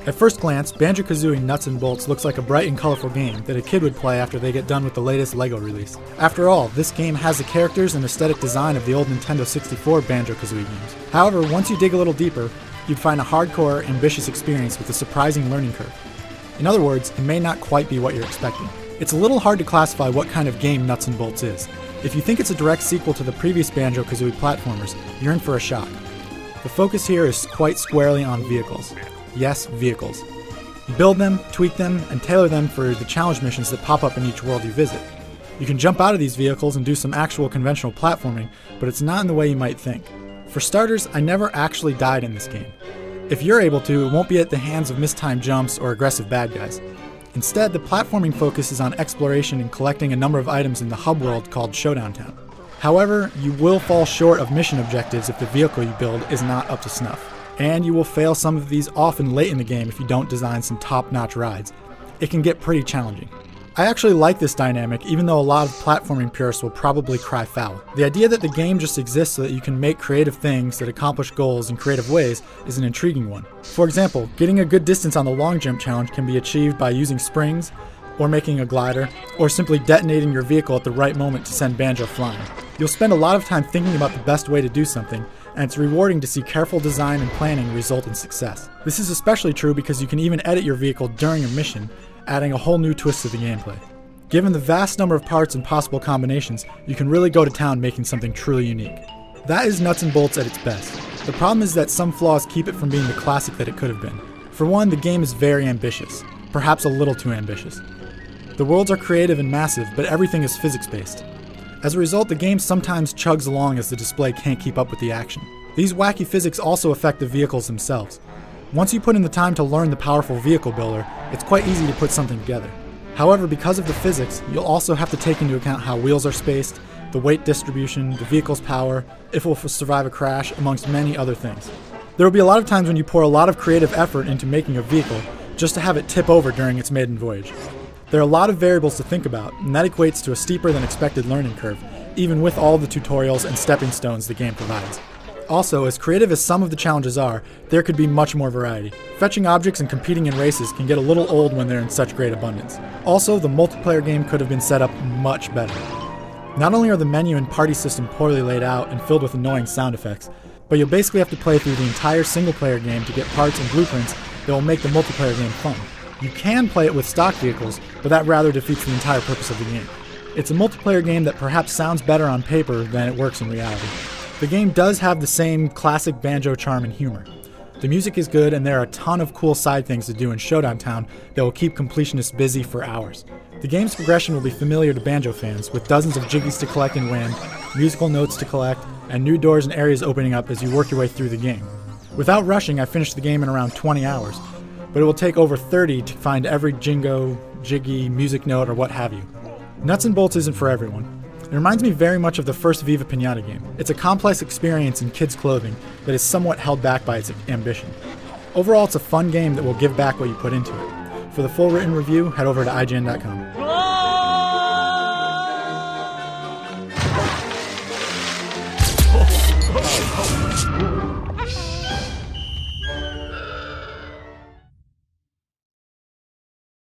At first glance, Banjo Kazooie Nuts and Bolts looks like a bright and colorful game that a kid would play after they get done with the latest LEGO release. After all, this game has the characters and aesthetic design of the old Nintendo 64 Banjo Kazooie games. However, once you dig a little deeper, you'd find a hardcore, ambitious experience with a surprising learning curve. In other words, it may not quite be what you're expecting. It's a little hard to classify what kind of game Nuts and Bolts is. If you think it's a direct sequel to the previous Banjo Kazooie platformers, you're in for a shock. The focus here is quite squarely on vehicles. Yes, vehicles. You build them, tweak them, and tailor them for the challenge missions that pop up in each world you visit. You can jump out of these vehicles and do some actual conventional platforming, but it's not in the way you might think. For starters, I never actually died in this game. If you're able to, it won't be at the hands of mistimed jumps or aggressive bad guys. Instead, the platforming focuses on exploration and collecting a number of items in the hub world called Showdown Town. However, you will fall short of mission objectives if the vehicle you build is not up to snuff. And you will fail some of these often late in the game if you don't design some top-notch rides. It can get pretty challenging. I actually like this dynamic, even though a lot of platforming purists will probably cry foul. The idea that the game just exists so that you can make creative things that accomplish goals in creative ways is an intriguing one. For example, getting a good distance on the long jump challenge can be achieved by using springs, or making a glider, or simply detonating your vehicle at the right moment to send Banjo flying. You'll spend a lot of time thinking about the best way to do something, and it's rewarding to see careful design and planning result in success. This is especially true because you can even edit your vehicle during a mission, adding a whole new twist to the gameplay. Given the vast number of parts and possible combinations, you can really go to town making something truly unique. That is Nuts and Bolts at its best. The problem is that some flaws keep it from being the classic that it could have been. For one, the game is very ambitious, perhaps a little too ambitious. The worlds are creative and massive, but everything is physics-based. As a result, the game sometimes chugs along as the display can't keep up with the action. These wacky physics also affect the vehicles themselves. Once you put in the time to learn the powerful vehicle builder, it's quite easy to put something together. However, because of the physics, you'll also have to take into account how wheels are spaced, the weight distribution, the vehicle's power, if it will survive a crash, amongst many other things. There will be a lot of times when you pour a lot of creative effort into making a vehicle just to have it tip over during its maiden voyage. There are a lot of variables to think about, and that equates to a steeper than expected learning curve, even with all the tutorials and stepping stones the game provides. Also, as creative as some of the challenges are, there could be much more variety. Fetching objects and competing in races can get a little old when they're in such great abundance. Also, the multiplayer game could have been set up much better. Not only are the menu and party system poorly laid out and filled with annoying sound effects, but you'll basically have to play through the entire single-player game to get parts and blueprints that will make the multiplayer game fun. You can play it with stock vehicles, but that rather defeats the entire purpose of the game. It's a multiplayer game that perhaps sounds better on paper than it works in reality. The game does have the same classic Banjo charm and humor. The music is good, and there are a ton of cool side things to do in Showdown Town that will keep completionists busy for hours. The game's progression will be familiar to Banjo fans, with dozens of jiggies to collect and win, musical notes to collect, and new doors and areas opening up as you work your way through the game. Without rushing, I finished the game in around 20 hours, but it will take over 30 to find every jingo, jiggy, music note, or what have you. Nuts and Bolts isn't for everyone. It reminds me very much of the first Viva Pinata game. It's a complex experience in kids' clothing that is somewhat held back by its ambition. Overall, it's a fun game that will give back what you put into it. For the full written review, head over to IGN.com.